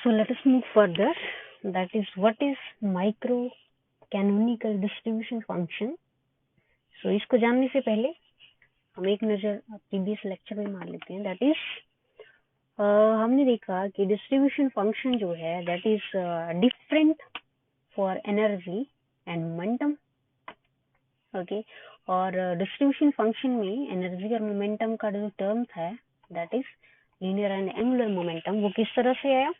So let us move further. That is, what is micro-canonical distribution function? So इसको जानने से पहले हम एक नजर प्रीवियस लेक्चर में मार लेते हैं. दैट इज हमने देखा कि डिस्ट्रीब्यूशन फंक्शन जो है that is different for energy and momentum. Okay, और डिस्ट्रीब्यूशन फंक्शन में एनर्जी और मोमेंटम का जो टर्म है that is linear and angular momentum, वो किस तरह से आया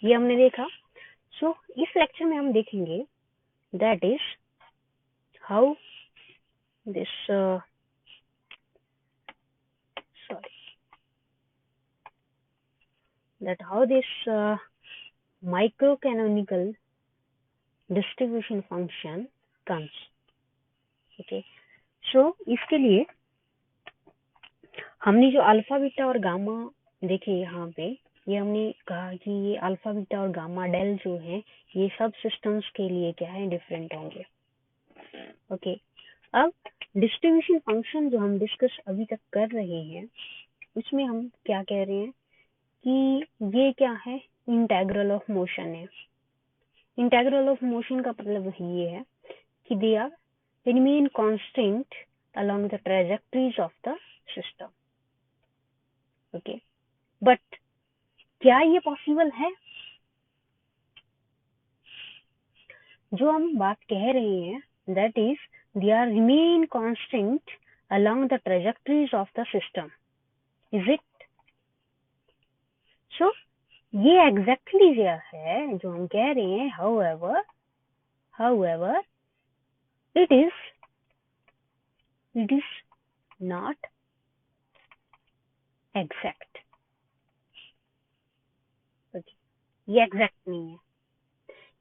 ये हमने देखा. सो इस लेक्चर में हम देखेंगे that is how this microcanonical distribution function comes. Okay, so इसके लिए हमने जो अल्फा बीटा और गामा देखे यहाँ पे, ये हमने कहा कि ये अल्फा बीटा और गामा डेल जो है ये सब सिस्टम्स के लिए क्या है, डिफरेंट होंगे. ओके, अब डिस्ट्रीब्यूशन फंक्शन जो हम डिस्कस अभी तक कर रहे हैं उसमें हम क्या कह रहे हैं कि ये क्या है, इंटेग्रल ऑफ मोशन है. इंटेग्रल ऑफ मोशन का मतलब ये है कि they are remain constant along the trajectories of the system. Okay, but क्या ये पॉसिबल है? जो हम बात कह रहे हैं that is they are remain constant along the trajectories of the system. Is it? So ये एग्जैक्टली क्या है जो हम कह रहे हैं. however it is not exact. okay, ये एग्जैक्ट नहीं है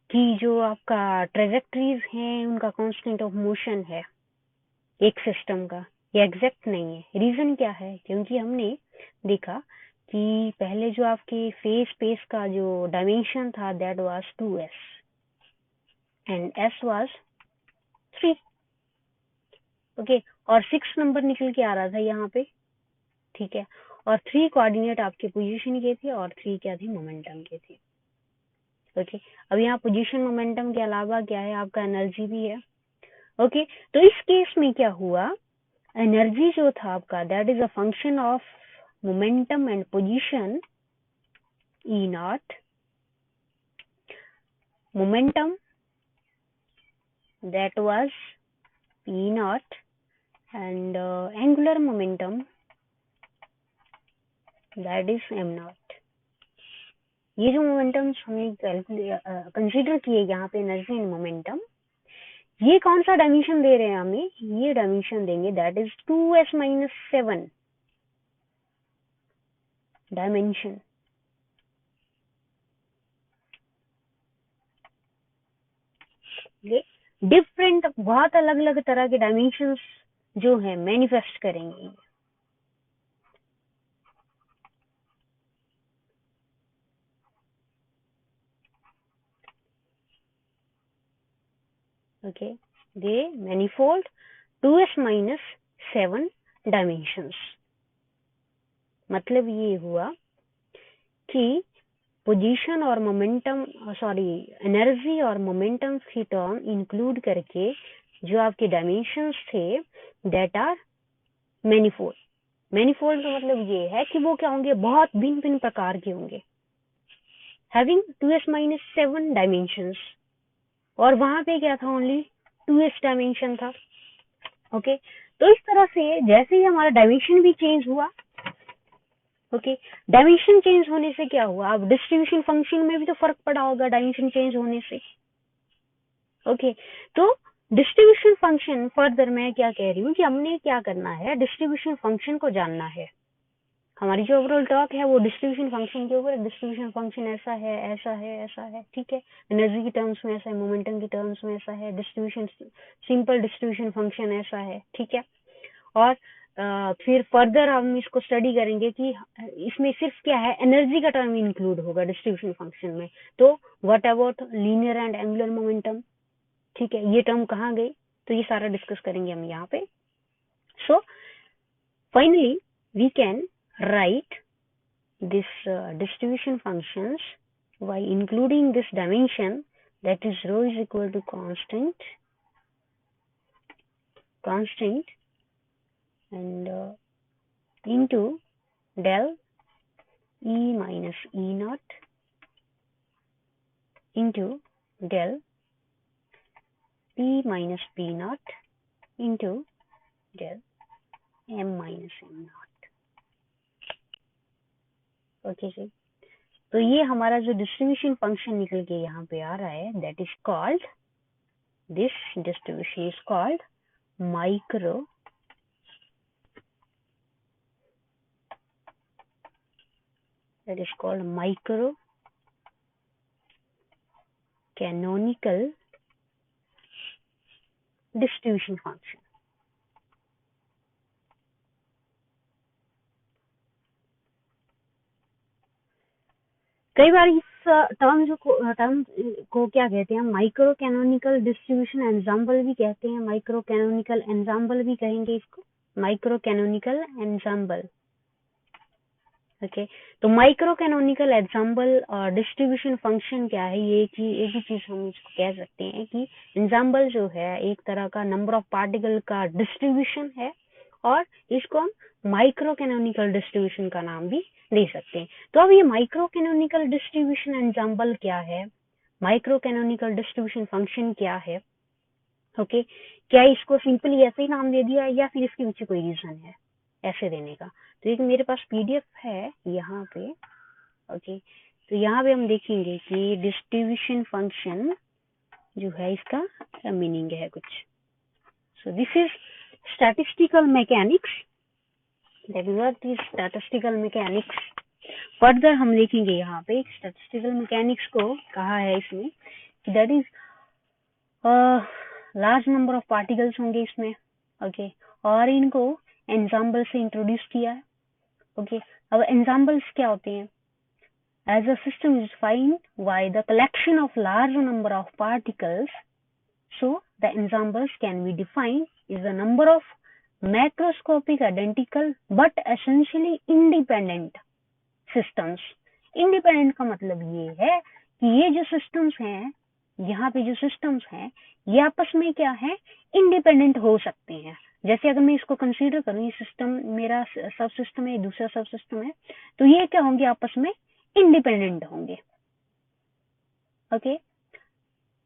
कि जो आपका ट्रेजेक्टरीज हैं उनका कांस्टेंट ऑफ मोशन है एक सिस्टम का, ये एग्जैक्ट नहीं है. रीजन क्या है? क्योंकि हमने देखा कि पहले जो आपके फेज स्पेस का जो डायमेंशन था that was 2s and s was 3. Okay, और 6 नंबर निकल के आ रहा था यहाँ पे. ठीक है, और 3 कोऑर्डिनेट आपके पोजीशन के थे और 3 क्या थे, मोमेंटम के थे. ओके, अब यहाँ पोजीशन मोमेंटम के अलावा क्या है, आपका एनर्जी भी है. ओके, तो इस केस में क्या हुआ, एनर्जी जो था आपका that is a function of momentum and position. E not momentum that was P naught and angular momentum that is m naught. ये जो मोमेंटम हमने कंसीडर किए यहाँ पे, एनर्जी एंड मोमेंटम, ये कौन सा डायमेंशन दे रहे हैं हमें? ये डायमेंशन देंगे that is 2s minus 7 dimension. Different, बहुत अलग अलग तरह के डायमेंशंस जो है मैनिफेस्ट करेंगे. ओके, दे मैनिफोल्ड 2s minus 7 डायमेंशंस. मतलब ये हुआ कि पोजीशन और मोमेंटम, एनर्जी और मोमेंटम की टर्म इंक्लूड करके जो आपके डायमेंशंस थे दैट आर मैनिफोल्ड. मैनिफोल्ड का मतलब ये है कि वो क्या होंगे, बहुत भिन्न भिन्न प्रकार के होंगे, हैविंग 2s minus 7 डायमेंशंस. और वहां पे क्या था, ओनली 2s डायमेंशन था. ओके, तो इस तरह से जैसे ही हमारा डायमेंशन भी चेंज हुआ, ओके, डायमेंशन चेंज होने से क्या हुआ, अब डिस्ट्रीब्यूशन फंक्शन में भी तो फर्क पड़ा होगा डायमेंशन चेंज होने से. ओके, तो डिस्ट्रीब्यूशन फंक्शन, फर्दर मैं क्या कह रही हूँ कि हमने क्या करना है, डिस्ट्रीब्यूशन फंक्शन को जानना है. हमारी जो ओवरऑल टॉक है वो डिस्ट्रीब्यूशन फंक्शन के ऊपर. डिस्ट्रीब्यूशन फंक्शन ऐसा है, ऐसा है, ऐसा है. ठीक है, एनर्जी की टर्म्स में ऐसा है, मोमेंटम की टर्म्स में ऐसा है, डिस्ट्रीब्यूशन, सिंपल डिस्ट्रीब्यूशन फंक्शन ऐसा है. ठीक है, और फिर फर्दर हम इसको स्टडी करेंगे कि इसमें सिर्फ क्या है, एनर्जी का टर्म इंक्लूड होगा डिस्ट्रीब्यूशन फंक्शन में. तो what about linear and angular momentum? ठीक है, ये टर्म कहाँ गई? तो ये सारा डिस्कस करेंगे हम यहाँ पे. So finally we can write this distribution functions by including this dimension, that is rho is equal to constant and into del E minus E naught into del P minus P naught into del M minus M naught. Okay जी, तो ये हमारा जो distribution function निकल के यहाँ पे आ रहा है, that is called, this distribution is called micro canonical distribution function. कई बार इस टर्म को क्या कहते हैं, माइक्रो कैनोनिकल डिस्ट्रीब्यूशन एंजाम्बल भी कहते हैं, माइक्रो कैनोनिकल एंजाम्बल भी कहेंगे इसको, माइक्रो कैनोनिकल एंजाम्बल। ओके, तो माइक्रो कैनोनिकल एंजाम्बल डिस्ट्रीब्यूशन फंक्शन क्या है, ये एक ही चीज हम इसको कह सकते हैं कि एंजाम्बल जो है एक तरह का नंबर ऑफ पार्टिकल का डिस्ट्रीब्यूशन है, और इसको हम माइक्रो कैनोनिकल डिस्ट्रीब्यूशन का नाम भी दे सकते हैं। तो अब ये माइक्रो कैनोनिकल डिस्ट्रीब्यूशन एंजाम्बल क्या है, माइक्रो कैनोनिकल डिस्ट्रीब्यूशन फंक्शन क्या है, ओके, क्या इसको सिंपली ऐसे ही नाम दे दिया या फिर इसके पीछे कोई रीजन है ऐसे देने का? तो एक मेरे पास पीडीएफ है यहाँ पे, ओके, तो यहाँ पे हम देखेंगे कि डिस्ट्रीब्यूशन फंक्शन जो है इसका मीनिंग है कुछ। So this is statistical mechanics, that is what is statistical mechanics. Further हम देखेंगे यहाँ पे स्टैटिस्टिकल मैकेनिक्स को कहा है इसमें कि that is large number of particles होंगे इसमें, ओके, और इनको एंजाम्बल से इंट्रोड्यूस किया है। ओके, अब एंजाम्बल्स क्या होते हैं? As a system is defined by the collection of large number of particles, so the ensembles can be defined is the number of macroscopic identical but essentially independent systems. Independent का मतलब ये है कि ये जो systems हैं, यहाँ पे जो systems हैं, ये आपस में क्या है, independent हो सकते हैं। जैसे अगर मैं इसको कंसीडर करूँ, ये सिस्टम मेरा सब सिस्टम है, दूसरा सब सिस्टम है, तो ये क्या होंगे, आपस में इंडिपेंडेंट होंगे। ओके,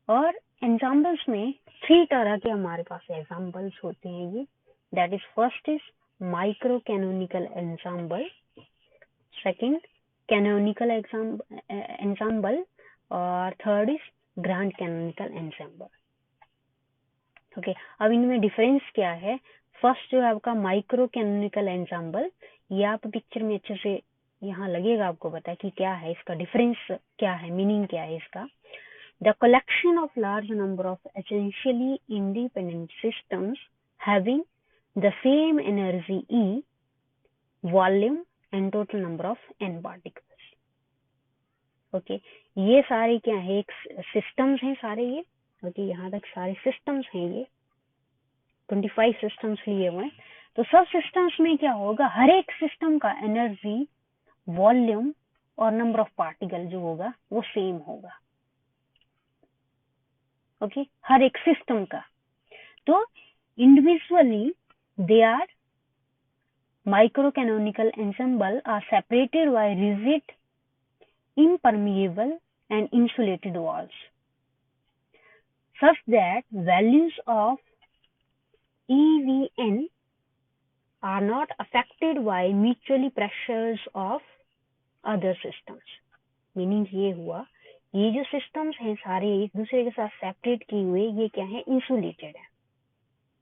और एंजाम्बल्स में 3 तरह के हमारे पास एंजाम्बल्स होते हैं ये, that is first is micro canonical ensemble, second canonical ensemble, और third is grand canonical ensemble. Okay, अब इनमें डिफरेंस क्या है? फर्स्ट जो है आपका माइक्रो कैनोनिकल एंजाम्बल, ये आप पिक्चर में अच्छे से यहाँ लगेगा आपको पता है कि क्या है इसका डिफरेंस, क्या है मीनिंग, क्या है इसका। The collection of large number of essentially independent systems having the same energy E, volume and total number of n particles. Okay, ये सारे क्या है, एक सिस्टम्स हैं सारे ये, ओके, यहाँ तक सारे सिस्टम्स हैं, ये 25 सिस्टम्स लिए हुए हैं। तो सब सिस्टम्स में क्या होगा, हर एक सिस्टम का एनर्जी, वॉल्यूम और नंबर ऑफ पार्टिकल जो होगा वो सेम होगा। ओके, हर एक सिस्टम का। तो individually they are micro canonical ensemble are separated by rigid, impermeable and insulated walls such that values of EVN are not affected by mutually pressures of other systems. Meaning ये हुआ, ये जो systems हैं सारे एक दूसरे के साथ सेपरेट किए हुए, ये क्या है, इंसुलेटेड है।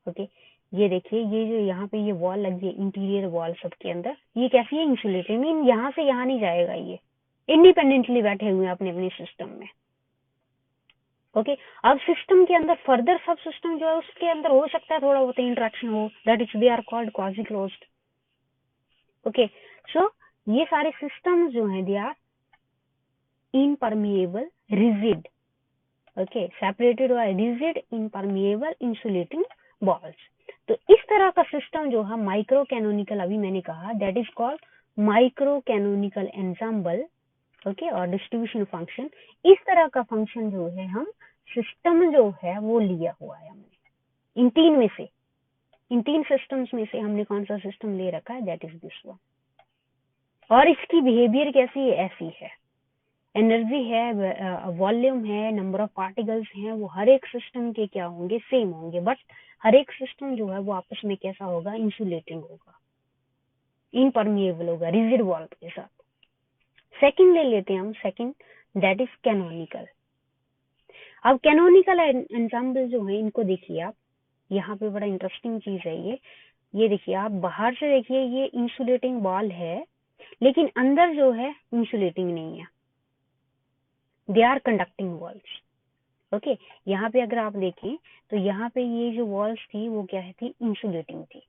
ओके, ये देखिए, ये जो यहाँ पे ये वॉल लगी है, इंटीरियर वॉल सबके अंदर, ये कैसी है, इंसुलेटेड, मीन यहाँ से यहाँ नहीं जाएगा, ये इंडिपेंडेंटली बैठे हुए हैं अपने अपने सिस्टम में। ओके, अब सिस्टम के अंदर फर्दर सब सिस्टम जो है उसके अंदर हो सकता है थोड़ा बहुत इंटरेक्शन हो, that is they are called quasi closed. Okay, so ये सारे सिस्टम जो हैं they are impermeable, rigid, okay, separated by rigid, impermeable, insulating balls। तो इस तरह का सिस्टम जो है माइक्रो कैनोनिकल, अभी मैंने कहा that is called micro canonical ensemble, okay, और डिस्ट्रीब्यूशन फंक्शन, इस तरह का फंक्शन जो है हम सिस्टम जो है वो लिया हुआ है हमने इन तीन में से, इन तीन सिस्टम्स में से हमने कौन सा सिस्टम ले रखा है, दैट इज दिस वन। और इसकी बिहेवियर कैसी है, ऐसी है, एनर्जी है, वॉल्यूम है, नंबर ऑफ पार्टिकल्स हैं, वो हर एक सिस्टम के क्या होंगे, सेम होंगे, बट हर एक सिस्टम जो है वो आपस में कैसा होगा, इंसुलेटिंग होगा, इनपरमिएबल होगा, रिजिड वॉल के साथ। सेकंड ले लेते हैं हम, सेकंड दैट इज कैनोनिकल। अब कैनोनिकल एंजाम्बल जो है इनको देखिए आप, यहाँ पे बड़ा इंटरेस्टिंग चीज है ये देखिए आप, बाहर से देखिए ये इंसुलेटिंग वॉल है, लेकिन अंदर जो है इंसुलेटिंग नहीं है, they are conducting walls. Okay, यहाँ पे अगर आप देखें तो यहाँ पे ये जो वॉल्स थी वो क्या है थी, इंसुलेटिंग थी,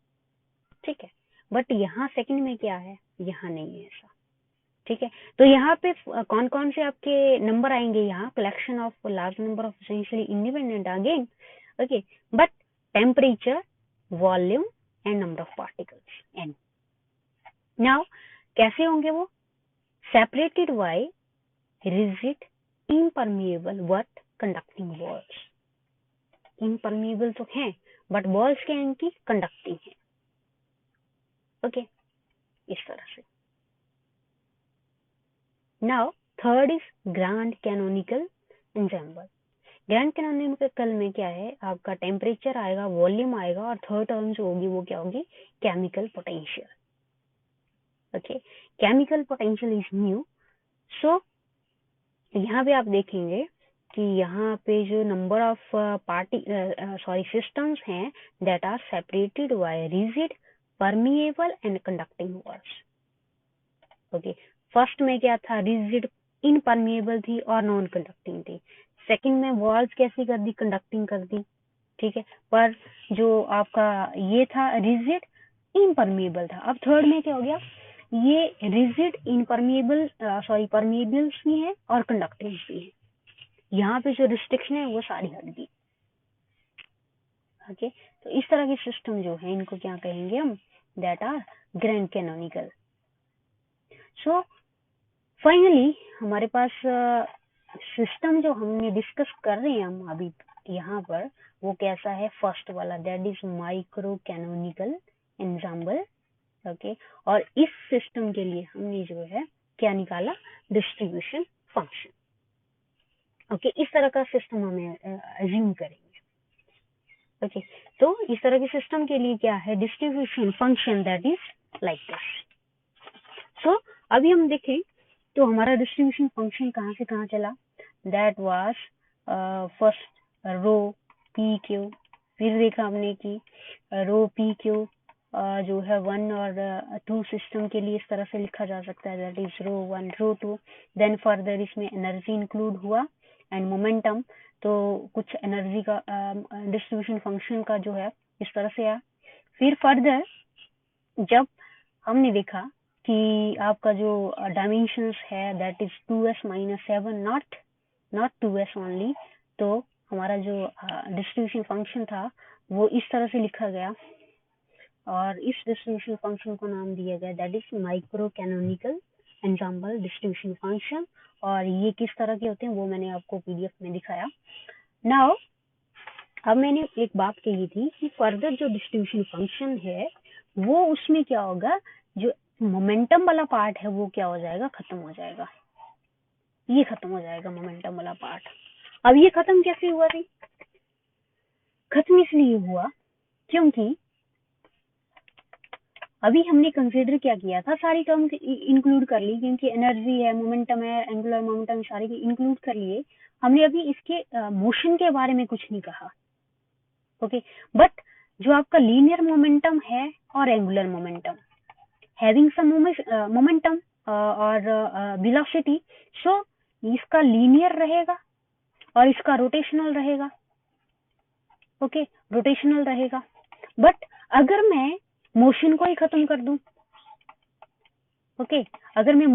ठीक है, बट यहाँ सेकंड में क्या है, यहाँ नहीं है ऐसा, ठीक है। तो यहाँ पे कौन कौन से आपके नंबर आएंगे, यहाँ collection of large number of essentially independent again, okay, but temperature, volume and number of particles N. Now कैसे होंगे वो, separated by rigid impermeable but conducting walls. Impermeable तो हैं बट वॉल्स क्या इनकी कंडक्टिंग है, ओके, इस तरह से। Now third is grand canonical ensemble. Grand canonical में क्या है, आपका टेम्परेचर आएगा, वॉल्यूम आएगा, और थर्ड टर्म जो होगी वो क्या होगी, chemical potential. Okay, chemical potential is mu. So यहाँ पे आप देखेंगे कि यहाँ पे जो नंबर ऑफ सिस्टम्स हैं that are separated by rigid, permeable and conducting walls. Okay, first में क्या था, रिजिड, इनपरमिएबल थी और नॉन कंडक्टिंग थी। सेकंड में वॉल्स कैसी कर दी, कंडक्टिंग कर दी, ठीक है, पर जो आपका ये था रिजिड, इनपरमिएबल था। अब थर्ड में क्या हो गया, ये रिजिड, इनपरमिएबल, परमिएबल्स भी है और कंडक्टिंग भी है। यहाँ पे जो रिस्ट्रिक्शन है वो सारी हट गई। ओके, तो इस तरह के सिस्टम जो है इनको क्या कहेंगे हम, that are grand canonical. So finally हमारे पास सिस्टम जो हमने डिस्कस कर रहे हैं हम अभी यहाँ पर, वो कैसा है, फर्स्ट वाला, that is micro canonical ensemble. Okay, और इस सिस्टम के लिए हमने जो है क्या निकाला, डिस्ट्रीब्यूशन फंक्शन। ओके, इस तरह का सिस्टम हमें अज्यूम करेंगे। ओके, तो इस तरह के सिस्टम के लिए क्या है, distribution function that is like this. So अभी हम देखें तो हमारा डिस्ट्रीब्यूशन फंक्शन कहाँ से कहाँ चला, that was first row P Q, फिर देखा हमने कि रो पी क्यू जो है 1 और 2 सिस्टम के लिए इस तरह से लिखा जा सकता है, that is row 1 row 2। Then further इसमें एनर्जी इंक्लूड हुआ एंड मोमेंटम, तो कुछ एनर्जी का डिस्ट्रीब्यूशन फंक्शन का जो है इस तरह से आया। फिर फर्दर जब हमने देखा कि आपका जो डायमेंशंस है that is 2s - 7, not 2s only, तो हमारा जो डिस्ट्रीब्यूशन फंक्शन था वो इस तरह से लिखा गया और इस डिस्ट्रीब्यूशन फंक्शन को नाम दिया गया that is micro canonical ensemble distribution function. और ये किस तरह के होते हैं वो मैंने आपको पीडीएफ में दिखाया। नाउ अब मैंने एक बात कही थी कि फर्दर जो डिस्ट्रीब्यूशन फंक्शन है वो उसमें क्या होगा, जो मोमेंटम वाला पार्ट है वो क्या हो जाएगा, खत्म हो जाएगा, ये खत्म हो जाएगा मोमेंटम वाला पार्ट। अब ये खत्म कैसे हुआ थी, खत्म इसलिए हुआ क्योंकि अभी हमने कंसीडर क्या किया था, सारी टर्म इंक्लूड कर ली, क्योंकि एनर्जी है, मोमेंटम है, एंगुलर मोमेंटम, सारे इंक्लूड कर लिए हमने। अभी इसके मोशन के बारे में कुछ नहीं कहा, ओके, बट जो आपका लीनियर मोमेंटम है और angular momentum, having some momentum और वेलोसिटी, सो इसका लीनियर रहेगा और इसका रोटेशनल रहेगा, ओके, रोटेशनल रहेगा। बट अगर मैं मोशन को ही खत्म कर दूं, ओके, अगर मैं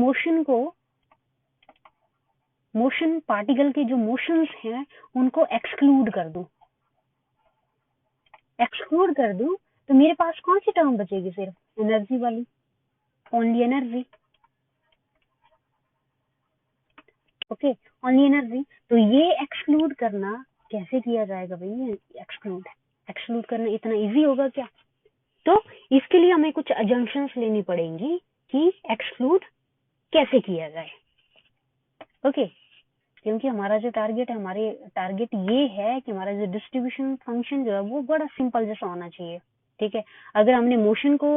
मोशन पार्टिकल के जो मोशंस हैं उनको एक्सक्लूड कर दूं तो मेरे पास कौन सी टर्म बचेगी, सिर्फ एनर्जी वाली, only energy. Okay, only energy. तो ये एक्सक्लूड करना कैसे किया जाएगा भाई? एक्सक्लूड करना इतना इजी होगा क्या? तो इसके लिए हमें कुछ अजम्पशंस लेनी पड़ेंगी कि एक्सक्लूड कैसे किया जाए। ओके, क्योंकि हमारा जो टारगेट है, हमारे टारगेट ये है कि हमारा जो डिस्ट्रीब्यूशन फंक्शन जो है वो बड़ा सिंपल जैसा होना चाहिए। ठीक है, अगर हमने मोशन को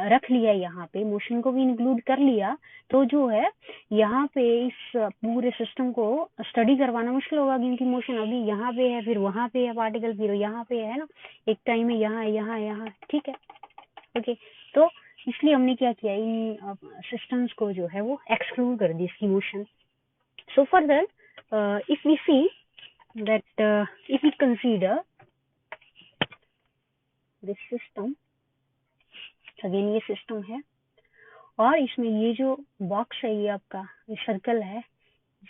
रख लिया, यहाँ पे मोशन को भी इंक्लूड कर लिया, तो जो है यहाँ पे इस पूरे सिस्टम को स्टडी करवाना मुश्किल होगा, क्योंकि मोशन अभी यहाँ पे है, फिर वहां पे है पार्टिकल, फिर यहाँ पे है ना, एक टाइम में यहाँ यहाँ। ठीक है, ओके। तो इसलिए हमने क्या किया, इन सिस्टम्स को जो है वो एक्सक्लूड कर दी इसकी motion. So further, if we see that if we consider this system, again ये सिस्टम है, और इसमें ये जो बॉक्स है, ये आपका ये सर्कल है,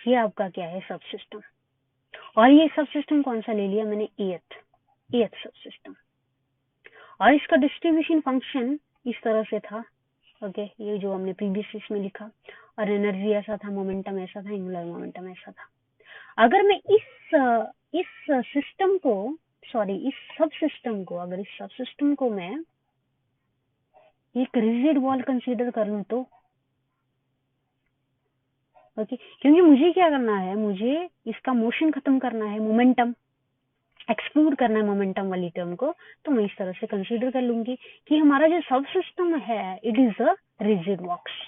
ये आपका क्या है, सब सिस्टम। और ये सब सिस्टम कौन सा ले लिया मैंने? एथ सब सिस्टम। और इसका डिस्ट्रीब्यूशन फंक्शन इस तरह से था। ओके, ये जो हमने प्रीवियस इसमें लिखा, और एनर्जी ऐसा था, मोमेंटम ऐसा था, एंगुलर मोमेंटम ऐसा था। अगर मैं इस सिस्टम को, सॉरी इस सब सिस्टम को, अगर इस सब सिस्टम को मैं एक रिजिड वॉल कंसीडर कर लूं तो ओके, क्योंकि मुझे क्या करना है, मुझे इसका मोशन खत्म करना है, मोमेंटम एक्सक्लूड करना है मोमेंटम वाली टर्म को। तो मैं इस तरह से कंसीडर कर लूंगी कि हमारा जो सब सिस्टम है, it is a rigid box.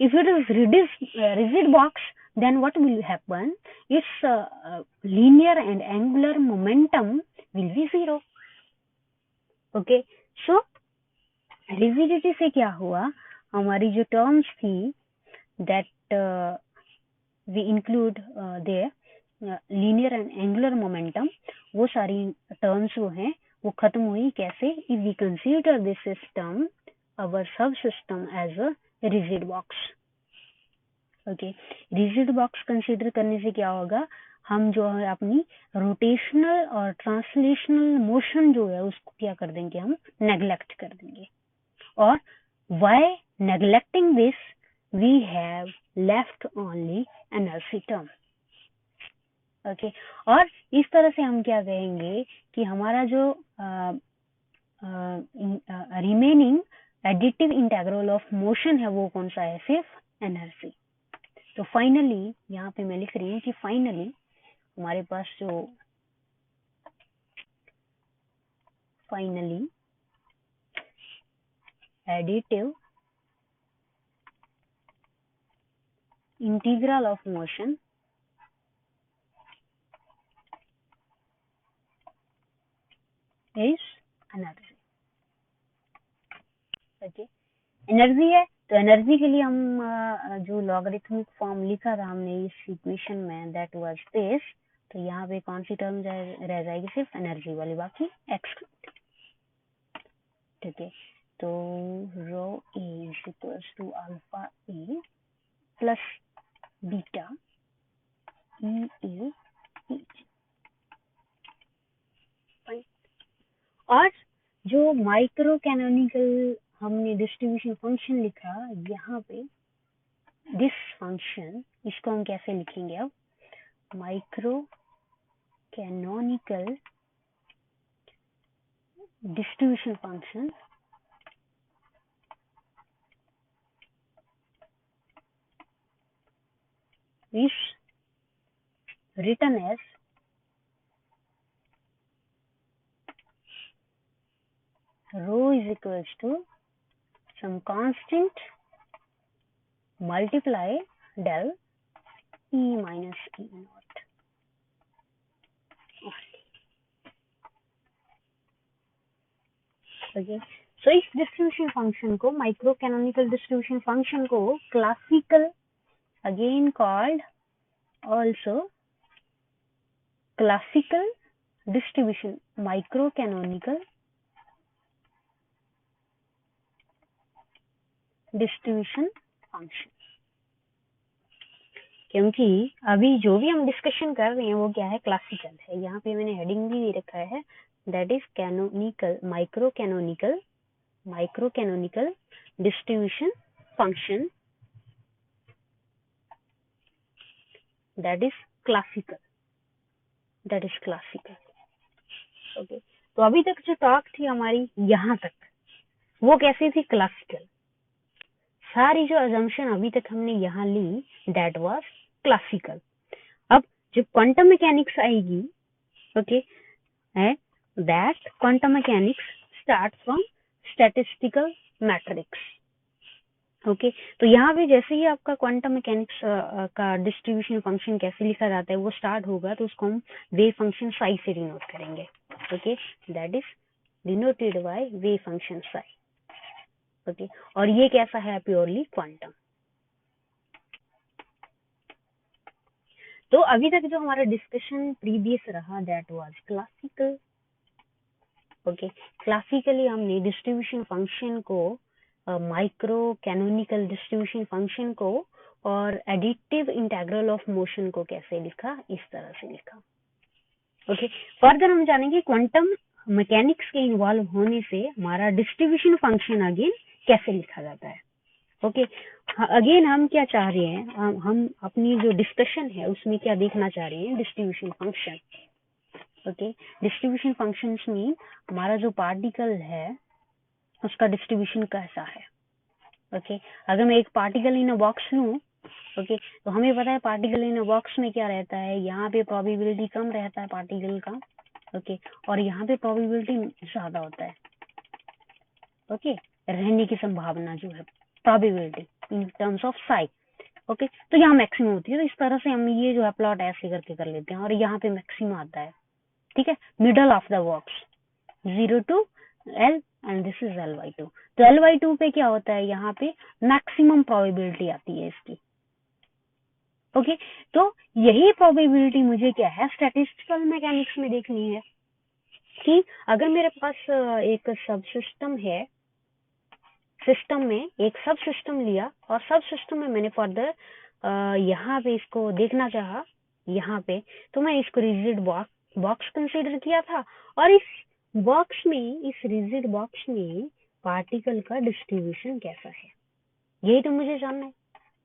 If it is rigid box, then what will happen? Its linear and angular momentum will be 0. Okay, so rigidity से क्या हुआ, हमारी जो terms थी that we include there linear and angular momentum, वो सारी terms जो हैं वो खत्म हुई। कैसे? If we consider this system, our subsystem as a rigid box. Okay, rigid box consider करने से क्या होगा, हम जो है अपनी रोटेशनल और ट्रांसलेशनल मोशन जो है उसको क्या कर देंगे, हम नेग्लेक्ट कर देंगे। और why neglecting this, we have left only energy term. Okay, और इस तरह से हम क्या कहेंगे कि हमारा जो remaining additive integral of motion है वो कौन सा है, सिर्फ एनर्जी। तो फाइनली यहाँ पे मैं लिख रही हूँ कि फाइनली हमारे पास जो finally additive integral of motion is energy. Okay, energy है, तो एनर्जी के लिए हम जो लॉगरिथमिक फॉर्म लिखा था हमने इस इक्वेशन में, दैट वाज दिस। तो यहाँ पे कौन सी टर्म रह जाएगी, सिर्फ एनर्जी वाली, बाकी एक्सक्लूड। ठीक है, तो rho A is equals to alpha A plus beta E A. और जो माइक्रो कैनोनिकल हमने डिस्ट्रीब्यूशन फंक्शन लिखा यहाँ पे, दिस फंक्शन, इसको हम कैसे लिखेंगे अब, micro canonical distribution function is written as rho is equals to some constant multiply del E minus E naught. Okay, so इस डिस्ट्रीब्यूशन फंक्शन को, माइक्रो कैनोनिकल डिस्ट्रीब्यूशन फंक्शन को classical, again called also classical distribution, micro canonical distribution function। क्योंकि अभी जो भी हम discussion कर रहे हैं वो क्या है, क्लासिकल है। यहाँ पे मैंने हेडिंग भी दे रखा है, that is canonical, micro canonical distribution function that is classical, that is classical. Okay, तो अभी तक जो टॉक थी हमारी यहाँ तक, वो कैसी थी? क्लासिकल। सारी जो अजम्पशन अभी तक हमने यहाँ ली, दैट वाज क्लासिकल। अब जब क्वांटम मैकेनिक्स आएगी, okay, that quantum mechanics start from statistical matrix. Okay, तो यहाँ पे जैसे ही आपका क्वांटम मैकेनिक्स का डिस्ट्रीब्यूशन फंक्शन कैसे लिखा जाता है वो स्टार्ट होगा, तो उसको हम वेव फंक्शन साई से डिनोट करेंगे। Okay, that is denoted by wave function psi. Okay, और ये कैसा है? Purely quantum. तो अभी तक जो हमारा डिस्कशन प्रीवियस रहा, that was classical. Okay, classically हमने डिस्ट्रीब्यूशन फंक्शन को, माइक्रो कैनोनिकल डिस्ट्रीब्यूशन फंक्शन को और एडिटिव इंटीग्रल ऑफ मोशन को कैसे लिखा? इस तरह से लिखा। ओके, फर्दर हम जानेंगे क्वांटम मैकेनिक्स के इन्वॉल्व होने से हमारा डिस्ट्रीब्यूशन फंक्शन अगेन कैसे लिखा जाता है। ओके, अगेन हम क्या चाह रहे हैं? हम अपनी जो डिस्कशन है उसमें क्या देखना चाह रहे हैं? Distribution function. Okay, distribution functions में हमारा जो पार्टिकल है उसका डिस्ट्रीब्यूशन कैसा है। ओके, अगर मैं एक पार्टिकल इन अ बॉक्स लूं, ओके, तो हमें पता है पार्टिकल इन अ बॉक्स में क्या रहता है, यहाँ पे प्रोबेबिलिटी कम रहता है पार्टिकल का, ओके, और यहाँ पे प्रोबेबिलिटी ज्यादा होता है। ओके, रहने की संभावना जो है, probability in terms of Sai. Okay, तो यहाँ मैक्सिमम होती है। तो इस तरह से हम ये जो है प्लॉट ऐसे करके कर लेते हैं, और यहाँ पे मैक्सिमम आता है। ठीक है, middle of the box 0 to L and this is L/2। तो L/2 पे क्या होता है? यहाँ पे मैक्सिमम प्रोबेबिलिटी आती है इसकी। ओके, तो यही प्रोबेबिलिटी मुझे क्या है? स्टैटिस्टिकल मैकेनिक्स में देखनी है कि अगर मेरे पास एक सब सिस्टम है, सिस्टम में एक सब सिस्टम लिया, और सब सिस्टम में मैंने फर्दर यहाँ पे इसको देखना चाहा, यहाँ पे तो मैं इसको रिजिड बॉक्स कंसीडर किया था, और इस बॉक्स में, इस रिजिड बॉक्स में पार्टिकल का डिस्ट्रीब्यूशन कैसा है, यही तो मुझे जानना है।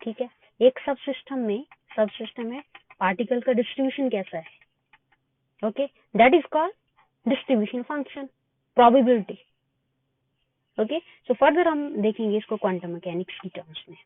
ठीक है, एक सब सिस्टम में पार्टिकल का डिस्ट्रीब्यूशन कैसा है। Okay, that is called distribution function, probability. Okay, so further हम देखेंगे इसको क्वांटम मैकेनिक्स की टर्म्स में।